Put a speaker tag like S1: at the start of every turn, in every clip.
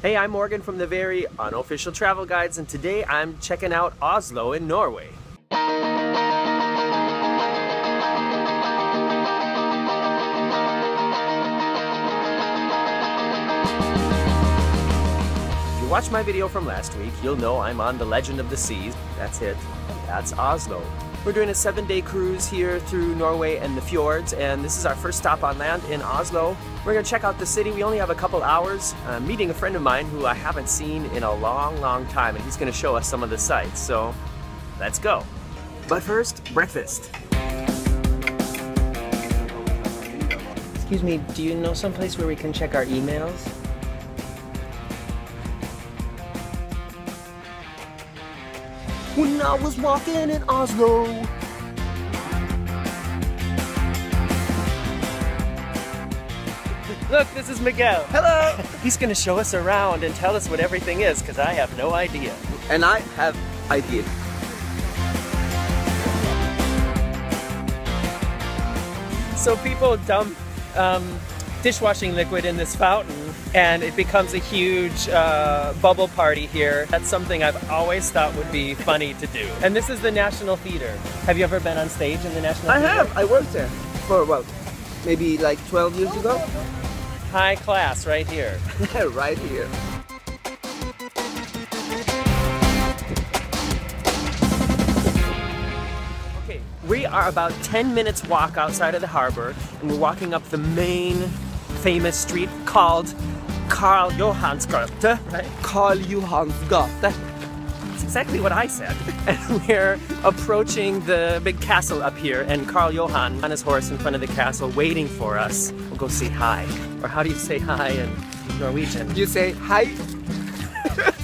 S1: Hey, I'm Morgan from the very unofficial travel guides, and today I'm checking out Oslo in Norway. If you watched my video from last week, you'll know I'm on the Legend of the Seas. That's it. That's Oslo. We're doing a 7-day cruise here through Norway and the fjords, and this is our first stop on land in Oslo. We're gonna check out the city. We only have a couple hours. I'm meeting a friend of mine who I haven't seen in a long time, and he's gonna show us some of the sights, so let's go. But first, breakfast. Excuse me, do you know someplace where we can check our emails? When I was walking in Oslo. Look, this is Miguel. Hello! He's gonna show us around and tell us what everything is, because I have no idea.
S2: And I have idea.
S1: So people dump dishwashing liquid in this fountain, and it becomes a huge bubble party here. That's something I've always thought would be funny to do. And this is the National Theater. Have you ever been on stage in the National Theater?
S2: I have. I worked there for about maybe like 12 years ago.
S1: High class right here.
S2: Right here.
S1: Okay, we are about 10 minutes walk outside of the harbor, and we're walking up the main famous street called Karl Johans gate, right?
S2: Karl Johans gate.
S1: That's exactly what I said. And we're approaching the big castle up here, and Karl Johan on his horse in front of the castle waiting for us. We'll go say hi. Or how do you say hi in Norwegian?
S2: You say hi.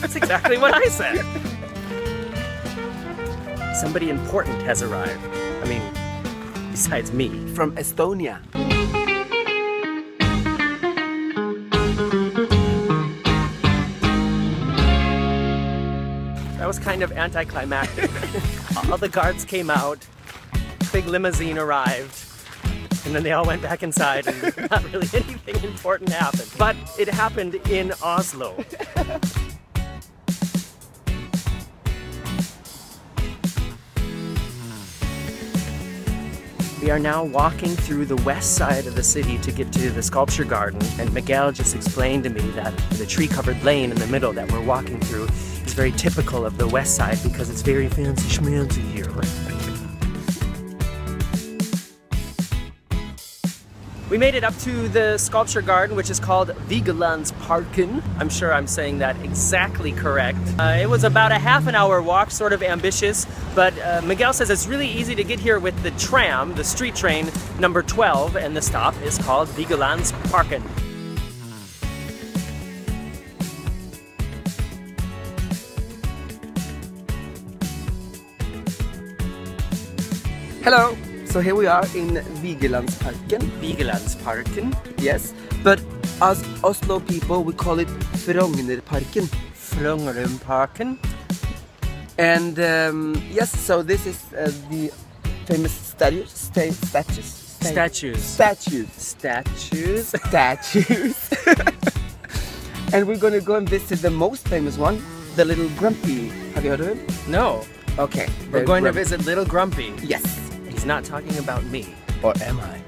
S1: That's exactly what I said. Somebody important has arrived. I mean, besides me.
S2: From Estonia.
S1: That was kind of anticlimactic. All the guards came out, big limousine arrived, and then they all went back inside, and not really anything important happened. But it happened in Oslo. We are now walking through the west side of the city to get to the sculpture garden, and Miguel just explained to me that the tree-covered lane in the middle that we're walking through is very typical of the west side because it's very fancy schmancy here. We made it up to the sculpture garden, which is called Vigelandsparken. I'm sure I'm saying that exactly correct. It was about a half an hour walk, sort of ambitious, but Miguel says it's really easy to get here with the tram, the street train number 12, and the stop is called Vigelandsparken.
S2: Hello. So here we are in Vigelandsparken.
S1: Vigelandsparken?
S2: Yes. But as Oslo people, we call it Frognerparken.
S1: Frognerparken?
S2: And yes, so this is the famous statues. And we're gonna go and visit the most famous one, the Little Grumpy. Have you heard of him?
S1: No.
S2: Okay.
S1: We're going to visit Little Grumpy.
S2: Yes.
S1: He's not talking about me.
S2: Or am I?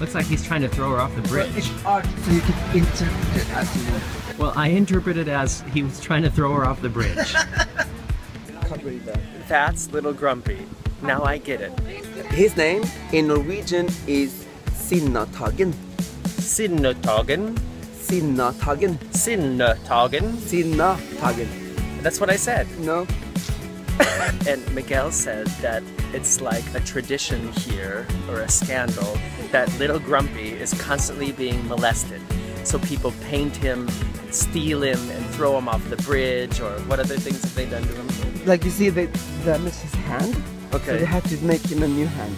S1: Looks like he's trying to throw her off the bridge.
S2: It's art, so you can interpret it as you want.
S1: Well, I interpret it as he was trying to throw her off the bridge.
S2: Can't read that.
S1: That's Little Grumpy. Now I get it.
S2: His name in Norwegian is Sinnatagen.
S1: Sinnatagen.
S2: Sinnatagen.
S1: Sinnatagen.
S2: Sinnatagen.
S1: That's what I said.
S2: No.
S1: And Miguel said that it's like a tradition here, or a scandal, that Little Grumpy is constantly being molested. So people paint him, and steal him, and throw him off the bridge, or what other things have they done to him?
S2: Like you see, they damaged his hand.
S1: Okay.
S2: So they had to make him a new hand.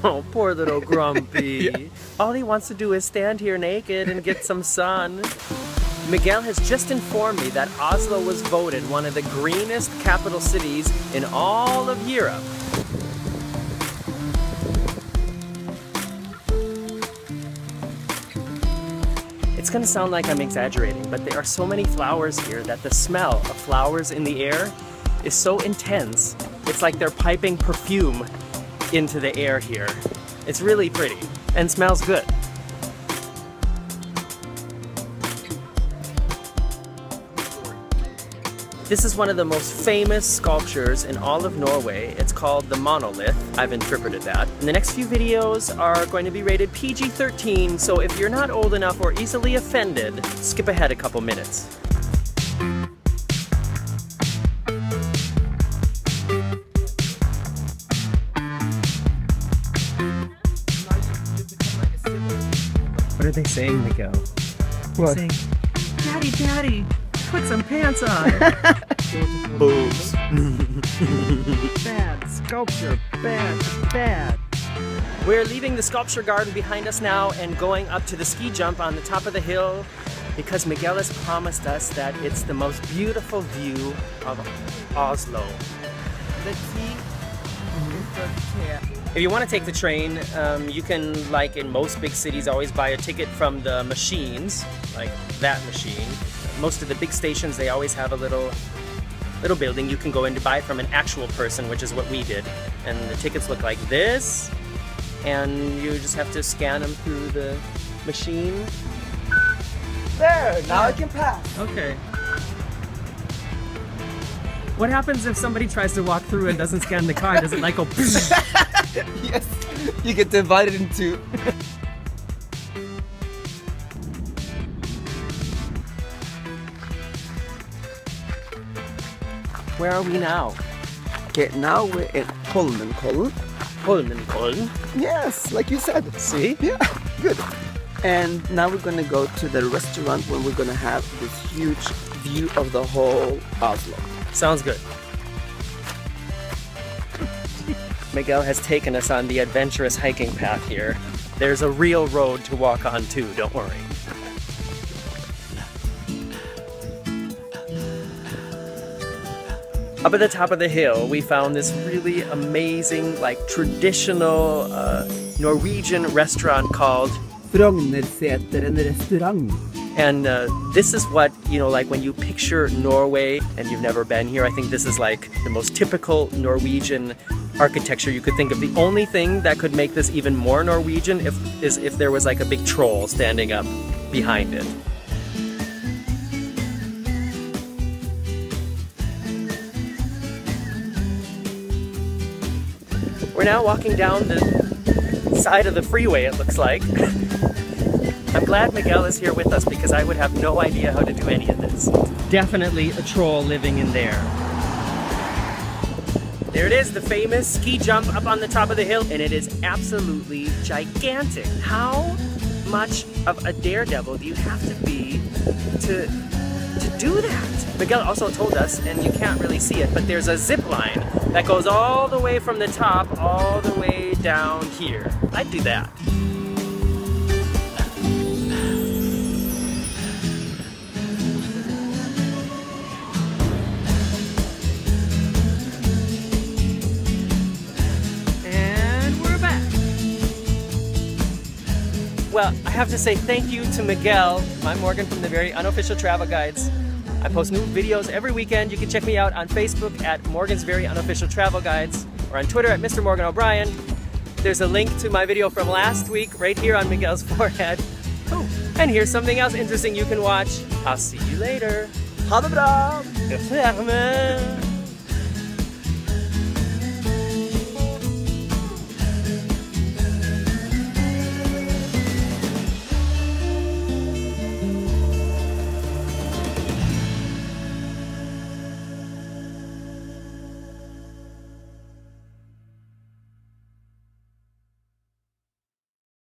S1: Oh, poor Little Grumpy. Yeah. All he wants to do is stand here naked and get some sun. Miguel has just informed me that Oslo was voted one of the greenest capital cities in all of Europe. gonna sound like I'm exaggerating, but there are so many flowers here that the smell of flowers in the air is so intense. It's like they're piping perfume into the air here. It's really pretty and smells good. This is one of the most famous sculptures in all of Norway. It's called the Monolith. I've interpreted that. And the next few videos are going to be rated PG-13, so if you're not old enough or easily offended, skip ahead a couple minutes. What are they saying, Miguel?
S2: What?
S1: They're saying, Daddy, Daddy, put some pants on. Boobs.
S2: Bad sculpture, bad.
S1: We're leaving the sculpture garden behind us now and going up to the ski jump on the top of the hill because Miguel has promised us that it's the most beautiful view of Oslo.
S2: Let's see.
S1: If you want to take the train, you can, like in most big cities, always buy a ticket from the machines, like that machine. Most of the big stations, they always have a little building you can go in to buy from an actual person, which is what we did. And the tickets look like this, and you just have to scan them through the machine.
S2: There, now I can pass.
S1: Okay. What happens if somebody tries to walk through and doesn't scan the card? Does it like go?
S2: Yes, you get divided into.
S1: Where are we now?
S2: Okay, now we're in Holmenkollen.
S1: Holmenkollen.
S2: Yes, like you said.
S1: See?
S2: Yeah, good. And now we're gonna go to the restaurant where we're gonna have this huge view of the whole Oslo.
S1: Sounds good. Miguel has taken us on the adventurous hiking path here. There's a real road to walk on too, don't worry. Up at the top of the hill, we found this really amazing, like traditional Norwegian restaurant called
S2: Frognerseteren restaurant.
S1: And this is what, you know, like when you picture Norway and you've never been here, I think this is like the most typical Norwegian architecture you could think of. The only thing that could make this even more Norwegian is if there was like a big troll standing up behind it. We're now walking down the side of the freeway, it looks like. I'm glad Miguel is here with us because I would have no idea how to do any of this. Definitely a troll living in there. There it is, the famous ski jump up on the top of the hill, and it is absolutely gigantic. How much of a daredevil do you have to be to do that? Miguel also told us, and you can't really see it, but there's a zip line that goes all the way from the top all the way down here. I'd do that. Well, I have to say thank you to Miguel. I'm Morgan from the Very Unofficial Travel Guides. I post new videos every weekend. You can check me out on Facebook at Morgan's Very Unofficial Travel Guides or on Twitter at Mr. Morgan O'Brien. There's a link to my video from last week right here on Miguel's forehead. Oh, and here's something else interesting you can watch. I'll see you later.
S2: Ha det bra!
S1: Ferme!